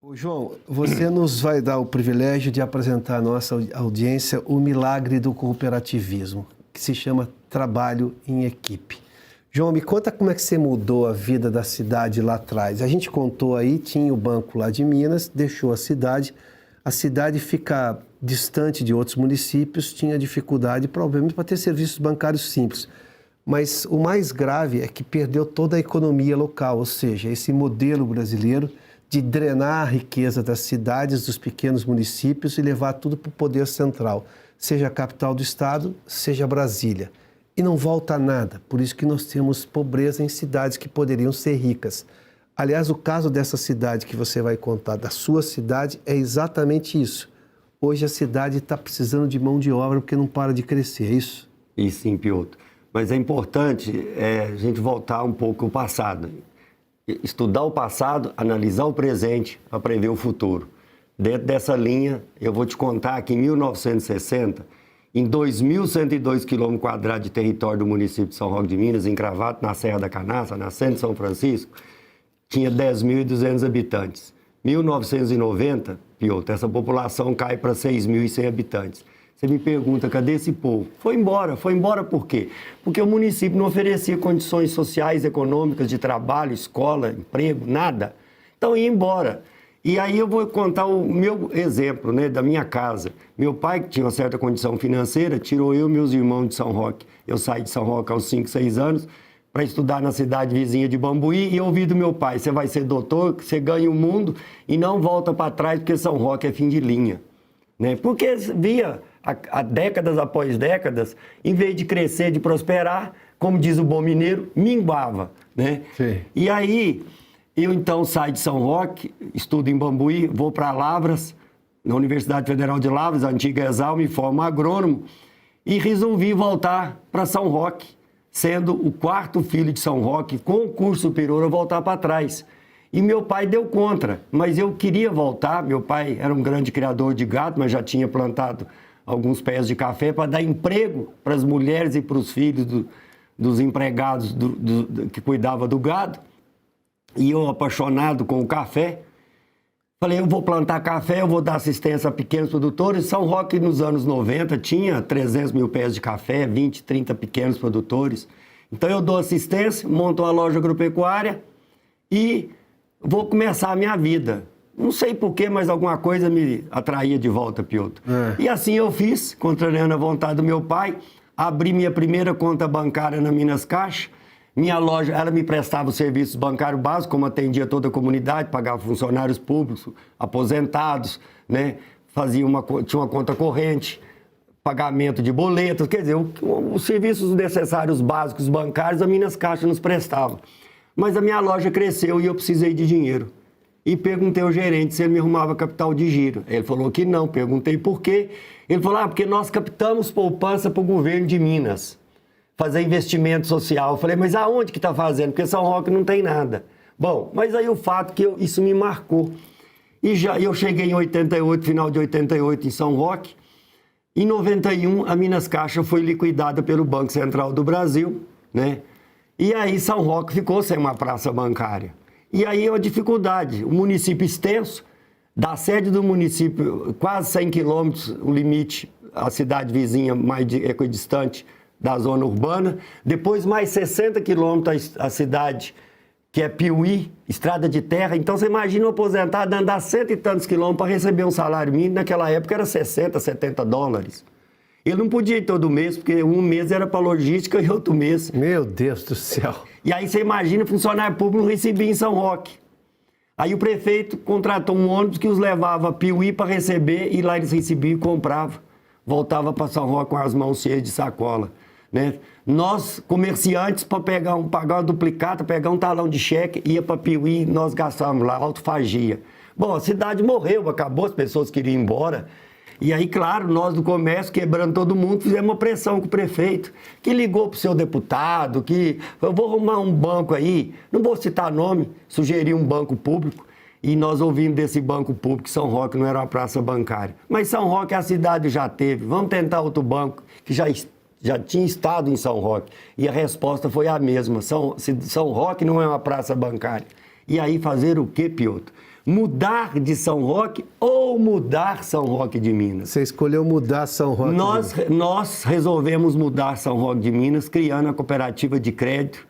Ô, João, você nos vai dar o privilégio de apresentar à nossa audiência o milagre do cooperativismo, que se chama trabalho em equipe. João, me conta como é que você mudou a vida da cidade lá atrás. A gente contou aí, tinha o banco lá de Minas, deixou a cidade fica distante de outros municípios, tinha dificuldade, problemas para ter serviços bancários simples. Mas o mais grave é que perdeu toda a economia local, ou seja, esse modelo brasileiro de drenar a riqueza das cidades, dos pequenos municípios e levar tudo para o poder central, seja a capital do estado, seja Brasília. E não volta nada, por isso que nós temos pobreza em cidades que poderiam ser ricas. Aliás, o caso dessa cidade que você vai contar, da sua cidade, é exatamente isso. Hoje a cidade está precisando de mão de obra porque não para de crescer, é isso? E sim, Piotr. Mas é importante a gente voltar um pouco ao passado. Estudar o passado, analisar o presente para prever o futuro. Dentro dessa linha, eu vou te contar que em 1960, em 2.102 km² de território do município de São Roque de Minas, encravado na Serra da Canastra, na Nascente de São Francisco, tinha 10.200 habitantes. 1990, Piotr, essa população cai para 6.100 habitantes. Você me pergunta, cadê esse povo? Foi embora por quê? Porque o município não oferecia condições sociais, econômicas, de trabalho, escola, emprego, nada. Então ia embora. E aí eu vou contar o meu exemplo, né, da minha casa. Meu pai, que tinha uma certa condição financeira, tirou eu e meus irmãos de São Roque. Eu saí de São Roque aos 5, 6 anos para estudar na cidade vizinha de Bambuí e ouvi do meu pai, você vai ser doutor, você ganha o mundo e não volta para trás porque São Roque é fim de linha. Né? Porque via há décadas após décadas, em vez de crescer, de prosperar, como diz o bom mineiro, minguava, né? Sim. E aí, eu então saio de São Roque, estudo em Bambuí, vou para Lavras, na Universidade Federal de Lavras, a antiga ESAL, me formo agrônomo, e resolvi voltar para São Roque, sendo o quarto filho de São Roque, com o curso superior, a voltar para trás. E meu pai deu contra, mas eu queria voltar, meu pai era um grande criador de gado, mas já tinha plantado alguns pés de café para dar emprego para as mulheres e para os filhos dos empregados que cuidavam do gado. E eu, apaixonado com o café, falei, eu vou plantar café, eu vou dar assistência a pequenos produtores. São Roque, nos anos 90, tinha 300 mil pés de café, 20, 30 pequenos produtores. Então eu dou assistência, monto uma loja agropecuária e vou começar a minha vida. Não sei porquê, mas alguma coisa me atraía de volta, Piotr. E assim eu fiz, contrariando a vontade do meu pai, abri minha primeira conta bancária na Minas Caixa. Minha loja, ela me prestava os serviços bancários básicos, como atendia toda a comunidade, pagava funcionários públicos, aposentados, né? Tinha uma conta corrente, pagamento de boletos, quer dizer, os serviços necessários básicos bancários a Minas Caixa nos prestava. Mas a minha loja cresceu e eu precisei de dinheiro. E perguntei ao gerente se ele me arrumava capital de giro. Ele falou que não. Perguntei por quê. Ele falou, porque nós captamos poupança para o governo de Minas. Fazer investimento social. Eu falei, mas aonde que está fazendo? Porque São Roque não tem nada. Bom, mas aí o fato que isso me marcou. E eu cheguei em 88, final de 88 em São Roque. Em 91, a Minas Caixa foi liquidada pelo Banco Central do Brasil, né? E aí São Roque ficou sem uma praça bancária. E aí é uma dificuldade, o município extenso, da sede do município, quase 100 quilômetros, o limite, a cidade vizinha mais equidistante da zona urbana, depois mais 60 quilômetros a cidade, que é Piuí, estrada de terra. Então você imagina um aposentado andar 100 e tantos quilômetros para receber um salário mínimo, naquela época era 60, 70 dólares. Ele não podia ir todo mês, porque um mês era para logística e outro mês. Meu Deus do céu. E aí você imagina, funcionário público não recebia em São Roque. Aí o prefeito contratou um ônibus que os levava a Piuí para receber e lá eles recebiam e compravam. Voltava para São Roque com as mãos cheias de sacola. Né? Nós, comerciantes, para pagar uma duplicata, pegar um talão de cheque, ia para Piuí, nós gastávamos lá, autofagia. Bom, a cidade morreu, acabou, as pessoas queriam ir embora. E aí, claro, nós do comércio, quebrando todo mundo, fizemos uma pressão com o prefeito, que ligou para o seu deputado, que eu vou arrumar um banco aí, não vou citar nome, sugeriu um banco público, e nós ouvimos desse banco público que São Roque não era uma praça bancária. Mas São Roque a cidade já teve, vamos tentar outro banco que já tinha estado em São Roque. E a resposta foi a mesma, São Roque não é uma praça bancária. E aí fazer o quê, Piotr? Mudar de São Roque ou mudar São Roque de Minas? Você escolheu mudar São Roque. Nós resolvemos mudar São Roque de Minas, criando a cooperativa de crédito,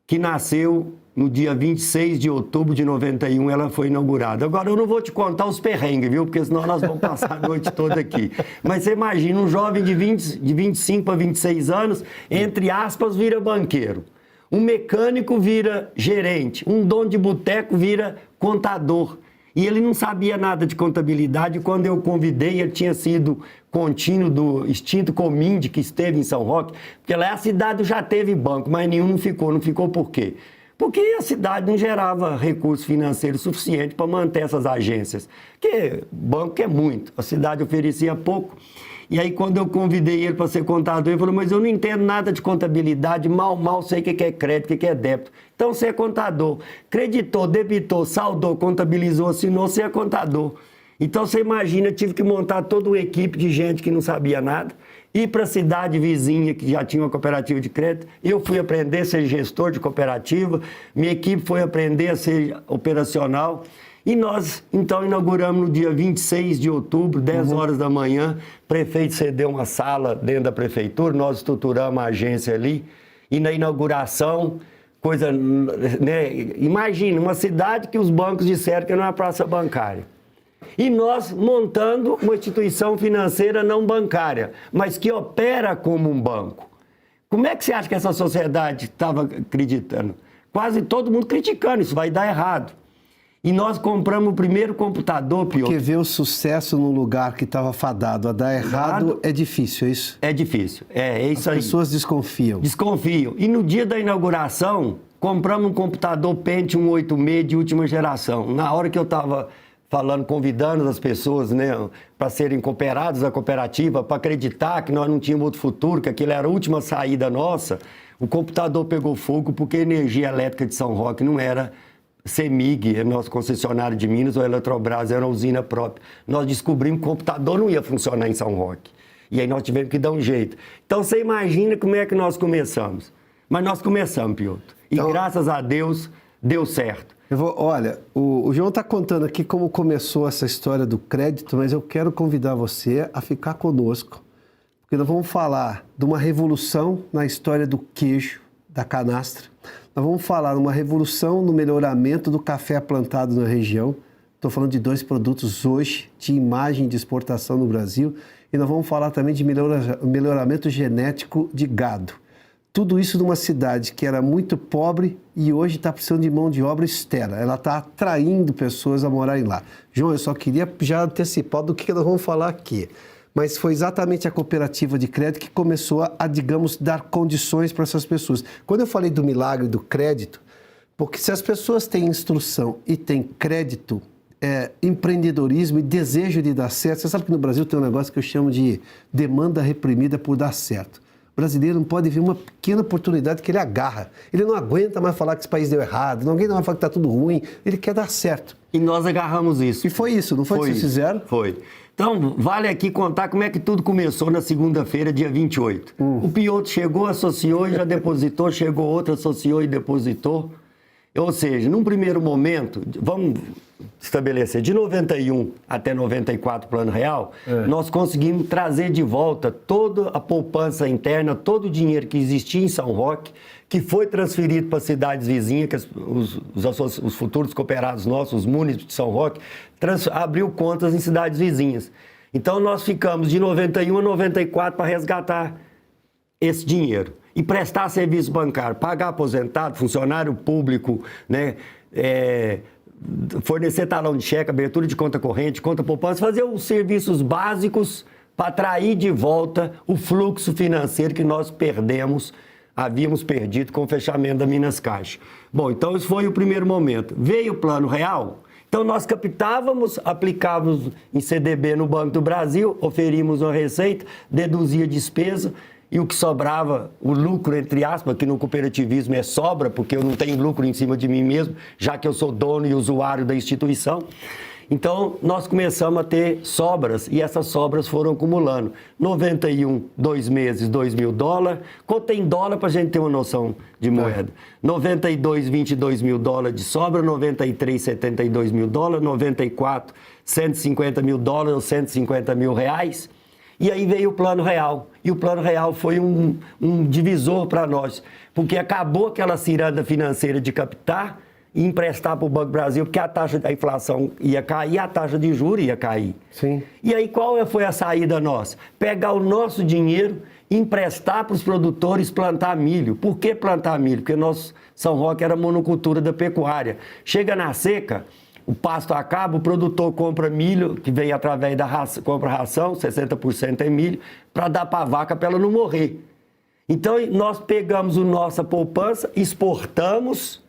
que nasceu no dia 26 de outubro de 91, ela foi inaugurada. Agora, eu não vou te contar os perrengues, viu? Porque senão nós vamos passar a noite toda aqui. Mas você imagina, um jovem de 25 para 26 anos, entre aspas, vira banqueiro. Um mecânico vira gerente. Um dono de boteco vira contador. E ele não sabia nada de contabilidade. Quando eu convidei, ele tinha sido contínuo do extinto Cominde, que esteve em São Roque, porque lá a cidade já teve banco, mas nenhum não ficou. Não ficou por quê? Porque a cidade não gerava recursos financeiros suficientes para manter essas agências. Porque banco é muito, a cidade oferecia pouco. E aí, quando eu convidei ele para ser contador, ele falou, mas eu não entendo nada de contabilidade, mal sei o que é crédito, o que é débito. Então, você é contador. Creditou, debitou, saldou, contabilizou, assinou, você é contador. Então, você imagina, eu tive que montar toda uma equipe de gente que não sabia nada, ir para a cidade vizinha, que já tinha uma cooperativa de crédito. Eu fui aprender a ser gestor de cooperativa, minha equipe foi aprender a ser operacional. E nós, então, inauguramos no dia 26 de outubro, 10 horas da manhã. O prefeito cedeu uma sala dentro da prefeitura, nós estruturamos a agência ali. E na inauguração, coisa, né? Imagina, uma cidade que os bancos disseram que não é praça bancária. E nós montando uma instituição financeira não bancária, mas que opera como um banco. Como é que você acha que essa sociedade estava acreditando? Quase todo mundo criticando, isso vai dar errado. E nós compramos o primeiro computador, Piotr. Porque ver o sucesso num lugar que estava fadado a dar errado é difícil, é isso? É difícil, é isso aí. As pessoas desconfiam. Desconfiam. E no dia da inauguração, compramos um computador Pentium 86 de última geração. Na hora que eu estava falando, convidando as pessoas, né, para serem cooperados à cooperativa, para acreditar que nós não tínhamos outro futuro, que aquilo era a última saída nossa, o computador pegou fogo porque a energia elétrica de São Roque não era CEMIG, nosso concessionário de Minas, ou Eletrobras, era uma usina própria. Nós descobrimos que o computador não ia funcionar em São Roque. E aí nós tivemos que dar um jeito. Então você imagina como é que nós começamos. Mas nós começamos, Piotr. E então, graças a Deus, deu certo. Olha, o João está contando aqui como começou essa história do crédito, mas eu quero convidar você a ficar conosco, porque nós vamos falar de uma revolução na história do queijo, da canastra. Nós vamos falar de uma revolução no melhoramento do café plantado na região. Estou falando de 2 produtos hoje de imagem de exportação no Brasil. E nós vamos falar também de melhoramento genético de gado. Tudo isso numa cidade que era muito pobre e hoje está precisando de mão de obra externa. Ela está atraindo pessoas a morarem lá. João, eu só queria já antecipar do que nós vamos falar aqui. Mas foi exatamente a cooperativa de crédito que começou a, digamos, dar condições para essas pessoas. Quando eu falei do milagre do crédito, porque se as pessoas têm instrução e têm crédito, empreendedorismo e desejo de dar certo, você sabe que no Brasil tem um negócio que eu chamo de demanda reprimida por dar certo. O brasileiro não pode ver uma pequena oportunidade que ele agarra. Ele não aguenta mais falar que esse país deu errado, não aguenta mais falar que está tudo ruim, ele quer dar certo. E nós agarramos isso. E foi isso, não foi que vocês fizeram? Foi. Então, vale aqui contar como é que tudo começou na segunda-feira, dia 28. O Piotr chegou, associou e já depositou, chegou outro, associou e depositou. Ou seja, num primeiro momento, vamos estabelecer, de 91 até 94 Plano Real, nós conseguimos trazer de volta toda a poupança interna, todo o dinheiro que existia em São Roque, que foi transferido para cidades vizinhas, que os futuros cooperados nossos, os munícipes de São Roque, abriu contas em cidades vizinhas. Então, nós ficamos de 91 a 94 para resgatar esse dinheiro e prestar serviço bancário, pagar aposentado, funcionário público, né, fornecer talão de cheque, abertura de conta corrente, conta poupança, fazer os serviços básicos para atrair de volta o fluxo financeiro que nós havíamos perdido com o fechamento da Minas Caixa. Bom, então esse foi o primeiro momento. Veio o Plano Real, então nós captávamos, aplicávamos em CDB no Banco do Brasil, oferíamos uma receita, deduzia despesa, e o que sobrava, o lucro, entre aspas, que no cooperativismo é sobra, porque eu não tenho lucro em cima de mim mesmo, já que eu sou dono e usuário da instituição. Então, nós começamos a ter sobras e essas sobras foram acumulando. 91, 2 meses, 2 mil dólares. Quanto tem dólar para a gente ter uma noção de moeda? 92, 22 mil dólares de sobra. 93, 72 mil dólares. 94, 150 mil dólares ou 150 mil reais. E aí veio o Plano Real. E o Plano Real foi um divisor para nós, porque acabou aquela ciranda financeira de captar e emprestar para o Banco do Brasil, porque a taxa da inflação ia cair, a taxa de juros ia cair. Sim. E aí qual foi a saída nossa? Pegar o nosso dinheiro, emprestar para os produtores plantar milho. Por que plantar milho? Porque nosso São Roque era monocultura da pecuária. Chega na seca, o pasto acaba, o produtor compra milho, que vem através da ração, compra ração, 60% é milho, para dar para a vaca para ela não morrer. Então nós pegamos a nossa poupança, exportamos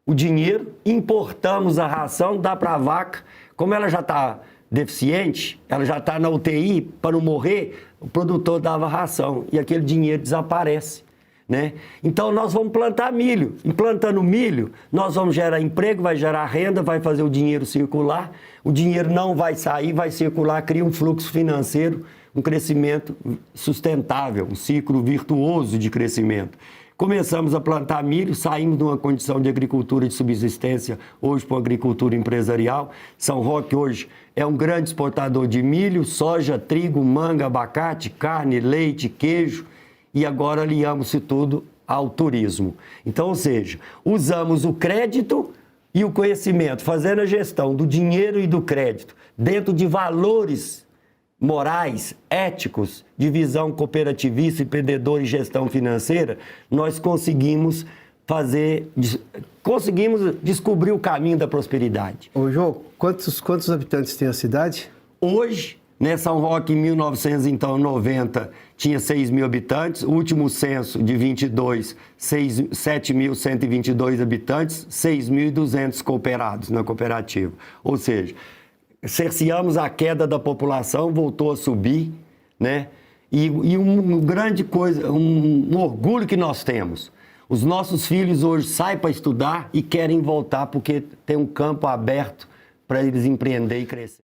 o dinheiro, importamos a ração, dá para a vaca. Como ela já está deficiente, ela já está na UTI, para não morrer, o produtor dava ração e aquele dinheiro desaparece, né? Então nós vamos plantar milho. Implantando milho, nós vamos gerar emprego, vai gerar renda, vai fazer o dinheiro circular. O dinheiro não vai sair, vai circular, cria um fluxo financeiro, um crescimento sustentável, um ciclo virtuoso de crescimento. Começamos a plantar milho, saímos de uma condição de agricultura de subsistência, hoje para a agricultura empresarial. São Roque hoje é um grande exportador de milho, soja, trigo, manga, abacate, carne, leite, queijo, e agora aliamos-se tudo ao turismo. Então, ou seja, usamos o crédito e o conhecimento, fazendo a gestão do dinheiro e do crédito dentro de valores morais, éticos, de visão cooperativista, empreendedor e gestão financeira, nós conseguimos descobrir o caminho da prosperidade. Ô, João, quantos habitantes tem a cidade? Hoje, né, São Roque, em 1990, tinha 6 mil habitantes. O último censo de 22, 7.122 habitantes, 6.200 cooperados na cooperativa. Ou seja, cerceamos a queda da população, voltou a subir, né? E uma grande coisa, um orgulho que nós temos. Os nossos filhos hoje saem para estudar e querem voltar porque tem um campo aberto para eles empreender e crescer.